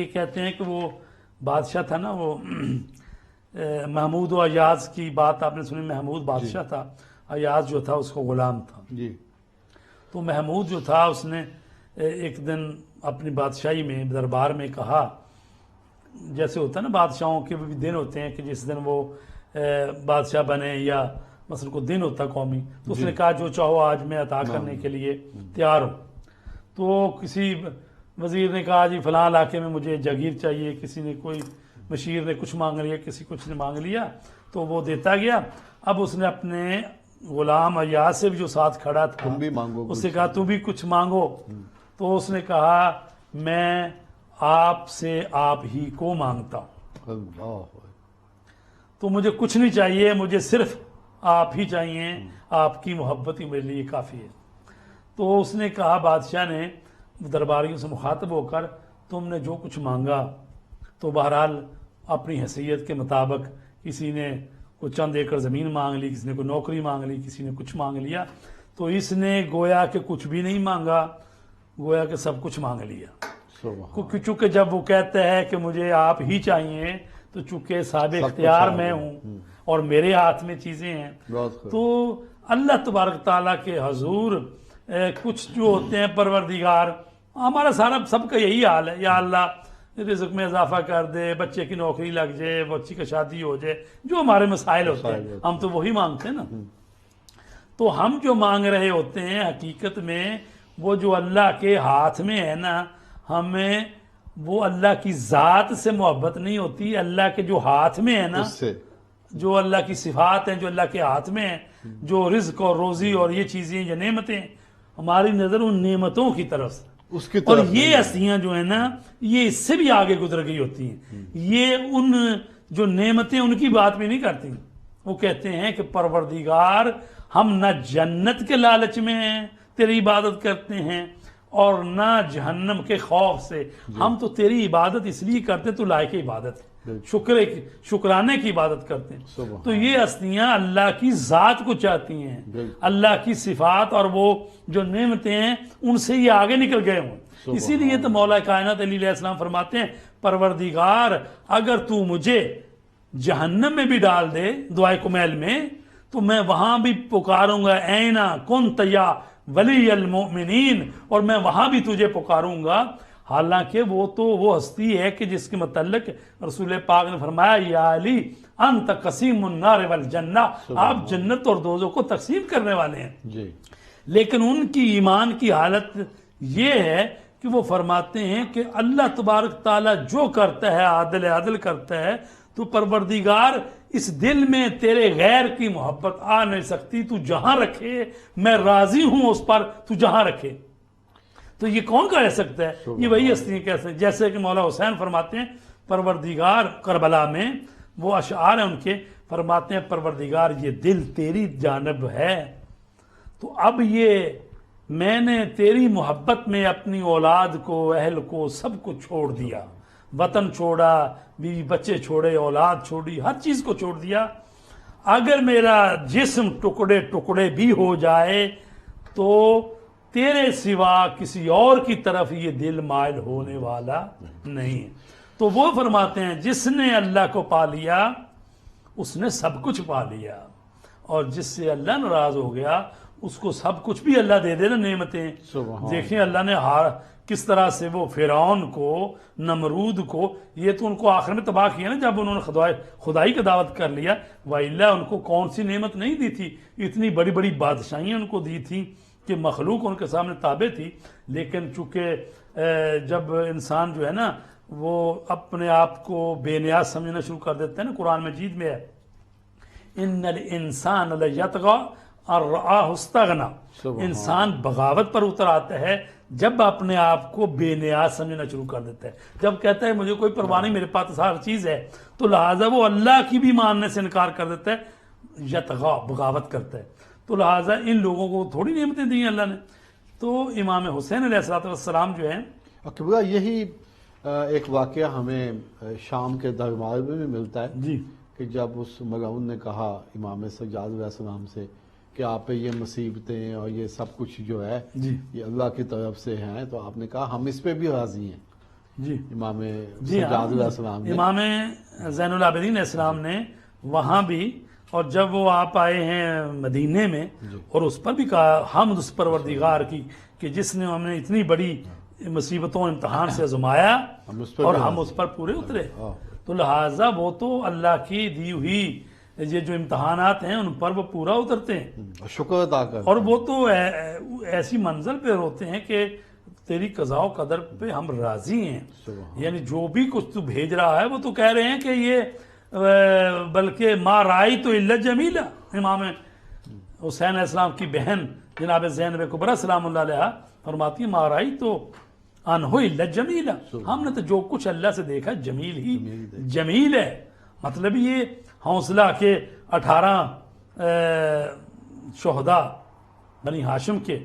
کہ کہتے ہیں کہ وہ بادشاہ تھا نا، وہ محمود و ایاز کی بات آپ نے سنی، محمود بادشاہ تھا، ایاز جو تھا اس کو غلام تھا. جی تو محمود جو تھا اس نے ایک دن اپنی بادشاہی میں دربار میں کہا، جیسے ہوتا ہے نا بادشاہوں کے بھی دن ہوتے ہیں کہ جس دن وہ بادشاہ بنے، یا مثلا کو دن ہوتا قومی، تو اس نے کہا جو چاہو آج میں عطا کرنے کے لیے تیار ہوں. تو کسی وزیر نے کہا جی فلاں علاقے میں مجھے جاگیر چاہیے، کسی نے کوئی مشیر نے کچھ مانگ لیا، کسی کچھ نے مانگ لیا، تو وہ دیتا گیا. اب اس نے اپنے غلام ایاز سے بھی جو ساتھ کھڑا تھا تم بھی مانگو اس سے کہا تم بھی کچھ مانگو. تو اس نے کہا میں آپ سے آپ ہی کو مانگتا ہوں، اللہ. تو مجھے کچھ نہیں چاہیے، مجھے صرف آپ ہی چاہیے، آپ کی محبت ہی میرے لیے کافی ہے. تو اس نے کہا، بادشاہ نے درباریوں سے مخاطب ہو کر، تم نے جو کچھ مانگا تو بہرحال اپنی حیثیت کے مطابق کسی نے کوئی چند ایکڑ زمین مانگ لی، کسی نے کوئی نوکری مانگ لی، کسی نے کچھ مانگ لیا. تو اس نے گویا کہ کچھ بھی نہیں مانگا، گویا کہ سب کچھ مانگ لیا. چونکہ جب وہ کہتا ہے کہ مجھے آپ ہی چاہیے، تو چونکہ صاحب اختیار میں ہوں اور میرے ہاتھ میں چیزیں ہیں، تو اللہ تبارک تعالیٰ کے حضور کچھ جو ہوتے ہیں پروردگار، ہمارا سارا سب کا یہی حال ہے، یا اللہ رزق میں اضافہ کر دے، بچے کی نوکری لگ جائے، بچی کا شادی ہو جائے، جو ہمارے مسائل ہوتے ہیں ہم تو وہی مانگتے ہیں نا. تو ہم جو مانگ رہے ہوتے ہیں حقیقت میں وہ جو اللہ کے ہاتھ میں ہے نا، ہمیں وہ اللہ کی ذات سے محبت نہیں ہوتی، اللہ کے جو ہاتھ میں ہے نا، جو اللہ کی صفات ہیں جو اللہ کے ہاتھ میں ہیں، جو رزق اور روزی اور یہ چیزیں یا نعمتیں، ہماری نظر ان نعمتوں کی طرف سے، اور یہ ہستیاں جو ہیں نا یہ اس سے بھی آگے گزر گئی ہوتی ہیں، یہ ان جو نعمتیں ان کی بات بھی نہیں کرتی. وہ کہتے ہیں کہ پروردگار ہم نہ جنت کے لالچ میں ہیں تیری عبادت کرتے ہیں اور نہ جہنم کے خوف سے، ہم تو تیری عبادت اس لیے کرتے تو لائق عبادت ہے، شکرانے کی عبادت کرتے ہیں. تو یہ ہستیاں اللہ کی ذات کو چاہتی ہیں، اللہ کی صفات اور وہ جو نعمتیں ہیں ان سے یہ آگے نکل گئے ہوں. اسی لیے تو مولا کائنات علی علیہ السلام فرماتے ہیں پروردگار اگر تو مجھے جہنم میں بھی ڈال دے دعائے کمیل میں تو میں وہاں بھی پکاروں گا اینا کنت یا ولی المؤمنین، اور میں وہاں بھی تجھے پکاروں گا. حالانکہ وہ تو وہ ہستی ہے کہ جس کے متعلق رسول پاک نے فرمایا یا علی انت قسیم النار والجنہ، آپ جنت اور دوزخ کو تقسیم کرنے والے ہیں. لیکن ان کی ایمان کی حالت یہ ہے کہ وہ فرماتے ہیں کہ اللہ تبارک تعالیٰ جو کرتا ہے عادل کرتا ہے، تو پروردگار اس دل میں تیرے غیر کی محبت آ نہیں سکتی، تو جہاں رکھے میں راضی ہوں اس پر، تو جہاں رکھے. تو یہ کون کہہ سکتا ہے؟ یہ وہی ہستیاں کہہ سکتے ہیں. جیسے کہ مولا حسین فرماتے ہیں پروردگار، کربلا میں وہ اشعار ہیں ان کے، فرماتے ہیں پروردگار یہ دل تیری جانب ہے، تو اب یہ میں نے تیری محبت میں اپنی اولاد کو، اہل کو، سب کو چھوڑ دیا، وطن چھوڑا، بیوی بچے چھوڑے، اولاد چھوڑی، ہر چیز کو چھوڑ دیا. اگر میرا جسم ٹکڑے ٹکڑے بھی ہو جائے تو تیرے سوا کسی اور کی طرف یہ دل مائل ہونے والا نہیں ہے. تو وہ فرماتے ہیں جس نے اللہ کو پا لیا اس نے سب کچھ پا لیا، اور جس سے اللہ ناراض ہو گیا اس کو سب کچھ بھی اللہ دے دے نا نعمتیں. دیکھیں اللہ نے کس طرح سے وہ فرعون کو، نمرود کو، یہ تو ان کو آخر میں تباہ کیا نا جب انہوں نے خدائی کا دعوت کر لیا، وَإِلَّا ان کو کون سی نعمت نہیں دی تھی، اتنی بڑی بڑی بادشاہیاں ان کو دی تھی کہ مخلوق ان کے سامنے تابع تھی. لیکن چونکہ جب انسان جو ہے نا وہ اپنے آپ کو بے نیاز سمجھنا شروع کر دیتا ہے نا، قرآن مجید میں ہے ان الانسان لیطغی ان رآہ استغنی، انسان بغاوت پر اتر آتا ہے جب اپنے آپ کو بے نیاز سمجھنا شروع کر دیتا ہے، جب کہتا ہے مجھے کوئی پرواہ نہیں، میرے پاس ہر چیز ہے، تو لہٰذا وہ اللہ کی بھی ماننے سے انکار کر دیتا ہے، یطغی بغاوت کرتا ہے. تو لہٰذا ان لوگوں کو تھوڑی نعمتیں دی ہیں اللہ نے. تو امام حسین علیہ السلام جو ہیں، اکبر یہی ایک واقعہ ہمیں شام کے دربار میں بھی ملتا ہے جی، کہ جب اس ملعون نے کہا امام سجاد علیہ السلام سے کہ آپ پہ یہ مصیبتیں اور یہ سب کچھ جو ہے جی، یہ اللہ کی طرف سے ہیں، تو آپ نے کہا ہم اس پہ بھی راضی ہیں. جی امام جی ہاں، سجاد علیہ السلام نے امام زین العابدین علیہ السلام نے وہاں بھی، اور جب وہ آپ آئے ہیں مدینے میں، اور اس پر بھی کہا حمد اس پروردگار کی کہ جس نے ہمیں اتنی بڑی مصیبتوں امتحان سے آزمایا ہم اس پر اور بھی ہم راضی اس پر پورے اترے. ہاں، تو لہٰذا وہ تو اللہ کی دی ہوئی یہ جو امتحانات ہیں ان پر وہ پورا اترتے ہیں، شکر ادا کر. اور وہ تو ایسی منزل پہ ہوتے ہیں کہ تیری قضاء و قدر پہ ہم راضی ہیں. یعنی جو بھی کچھ تو بھیج رہا ہے وہ تو کہہ رہے ہیں کہ یہ بلکہ ما رائی تو الا جمیلا. امام حسین علیہ السلام کی بہن جناب زینب کبریٰ سلام اللہ علیہ فرماتی ہیں ما رائی تو انہو الا جمیلا، ہم نے تو جو کچھ اللہ سے دیکھا جمیل ہی جمیل ہے. مطلب یہ حوصلہ کہ 18 شہداء بنی ہاشم کے،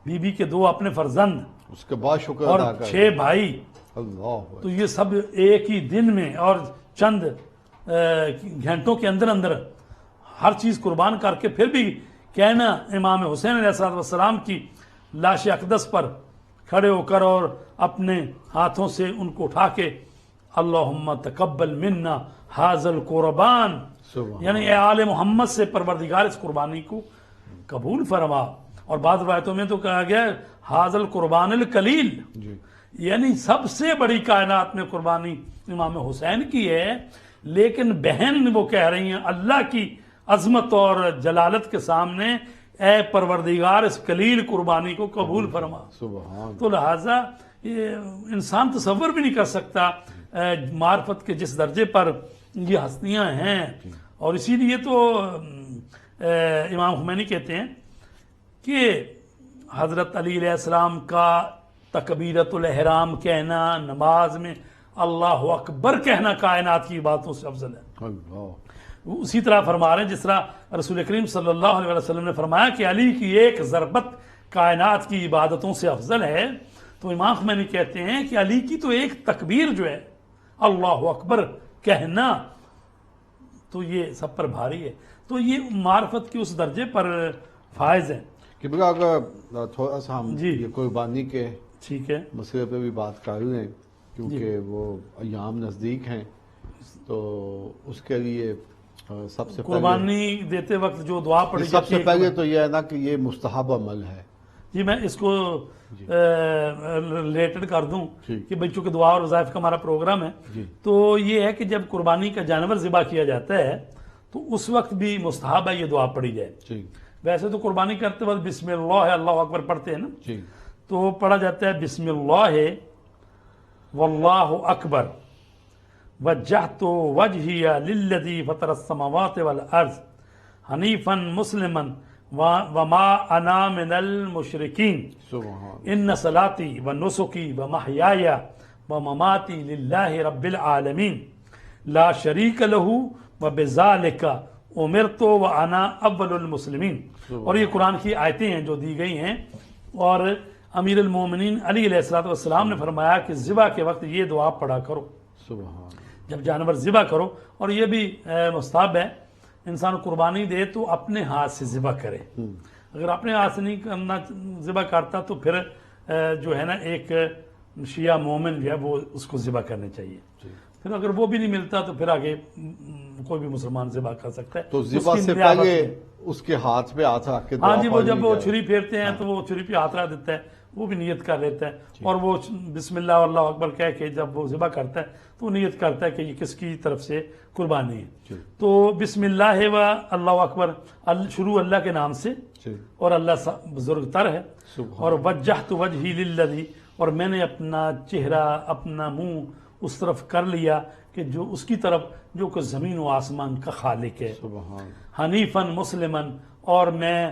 بی بی کے 2 اپنے فرزند، اس کے بعد شکر اور ادا کر. 6 بھائی، اللہ تو یہ سب ایک ہی دن میں اور چند گھنٹوں کے اندر اندر ہر چیز قربان کر کے پھر بھی کہنا امام حسین علیہ السلام کی لاش اقدس پر کھڑے ہو کر اور اپنے ہاتھوں سے ان کو اٹھا کے اللہم تقبل منا ھذا القربان، یعنی اے آل محمد سے پروردگار اس قربانی کو قبول فرما. اور بعض روایتوں میں تو کہا گیا ھذا القربان القلیل، جی یعنی سب سے بڑی کائنات میں قربانی امام حسین کی ہے، لیکن بہن وہ کہہ رہی ہیں اللہ کی عظمت اور جلالت کے سامنے اے پروردگار اس قلیل قربانی کو قبول فرما. سبحان. تو لہٰذا یہ انسان تصور بھی نہیں کر سکتا معرفت کے جس درجے پر یہ ہستیاں ہیں. اور اسی لیے تو امام خمینی کہتے ہیں کہ حضرت علی علیہ السلام کا تکبیرت الاحرام کہنا نماز میں اللہ اکبر کہنا کائنات کی باتوں سے افضل ہے. اللہ. اسی طرح فرما رہے ہیں جس طرح رسول کریم صلی اللہ علیہ وسلم نے فرمایا کہ علی کی ایک ضربت کائنات کی عبادتوں سے افضل ہے. تو امام خمینی کہتے ہیں کہ علی کی تو ایک تکبیر جو ہے اللہ اکبر کہنا تو یہ سب پر بھاری ہے. تو یہ معرفت کی اس درجے پر فائز ہے. کہ بھئی اگر تھوڑا سا ہم جی. یہ قربانی کے ٹھیک ہے. مسئلے پہ بھی بات کر لیں کیونکہ وہ ایام نزدیک ہیں، تو اس کے لیے سب سے پہلے قربانی دیتے وقت جو دعا پڑھی سب جاتی سے ہے پہلے تو یہ ہے نا کہ یہ مستحب عمل ہے. جی میں اس کو ریلیٹڈ کر دوں ٹھیک. کہ بچوں کے دعا اور وظائف کا ہمارا پروگرام ہے. جی. تو یہ ہے کہ جب قربانی کا جانور ذبح کیا جاتا ہے تو اس وقت بھی مستحب ہے یہ دعا پڑھی جائے. جی ویسے تو قربانی کرتے وقت بسم اللہ اللہ اکبر پڑھتے ہیں نا، جی تو پڑھا جاتا ہے بسم اللہ واللہ اکبر وجہت وجہی للذی فطر السماوات والارض حنیفا مسلما وما انا من المشرکین سبحان. ان صلاتی ونسکی ومحیای ومماتی للہ رب العالمین لا شریک لہ وبذالک امرت وانا اول المسلمین. اور یہ قرآن کی آیتیں ہیں جو دی گئی ہیں. اور امیر المومنین علی علیہ السلام نے فرمایا کہ ذبح کے وقت یہ دعا پڑھا کرو سبحان. جب جانور ذبح کرو. اور یہ بھی مستحب ہے انسان قربانی دے تو اپنے ہاتھ سے ذبح کرے. اگر اپنے ہاتھ سے نہیں کرنا ذبح کرتا تو پھر جو ہے نا ایک شیعہ مومن جو ہے وہ اس کو ذبح کرنے چاہیے. پھر اگر وہ بھی نہیں ملتا تو پھر آگے کوئی بھی مسلمان ذبح کر سکتا ہے. تو ذبح سے پہلے اس کے ہاتھ پہ ہاتھ رکھ کے ہاں جی، وہ جب وہ چھری پھیرتے ہیں تو وہ چھری پہ ہاتھ رکھ دیتا ہے، وہ بھی نیت کر لیتا ہے. اور وہ بسم اللہ اللہ اکبر کہہ کے جب وہ ذبح کرتا ہے تو وہ نیت کرتا ہے کہ یہ کس کی طرف سے قربانی ہے. تو بسم اللہ و اللہ اکبر شروع اللہ کے نام سے، اور اللہ بزرگ تر ہے. اور وجہت وجہی للذی، اور میں نے اپنا چہرہ اپنا منہ اس طرف کر لیا کہ جو اس کی طرف جو کہ زمین و آسمان کا خالق ہے. حنیفاً مسلماً، اور میں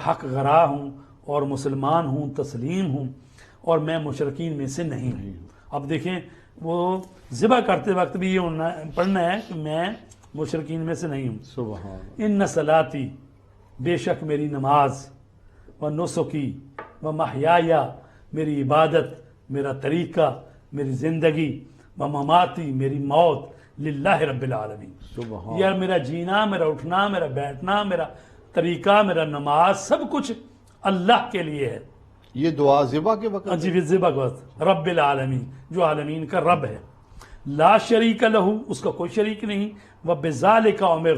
حق گراہ ہوں اور مسلمان ہوں، تسلیم ہوں، اور میں مشرکین میں سے نہیں ہوں. اب دیکھیں وہ ذبح کرتے وقت بھی یہ پڑھنا ہے کہ میں مشرکین میں سے نہیں ہوں. سبحان. ان صلاتی، بے شک میری نماز، و نسکی و محیای، میری عبادت، میرا طریقہ، میری زندگی، و مماتی، میری موت، للہ رب العالمین. سبحان. یار میرا جینا، میرا اٹھنا، میرا بیٹھنا، میرا طریقہ، میرا نماز، سب کچھ اللہ کے لیے ہے. یہ دعا ذبح کے وقت جی ذبح کے وقت رب العالمین جو عالمین کا رب ہے لا شریک لہو اس کا کوئی شریک نہیں وبذالک امرت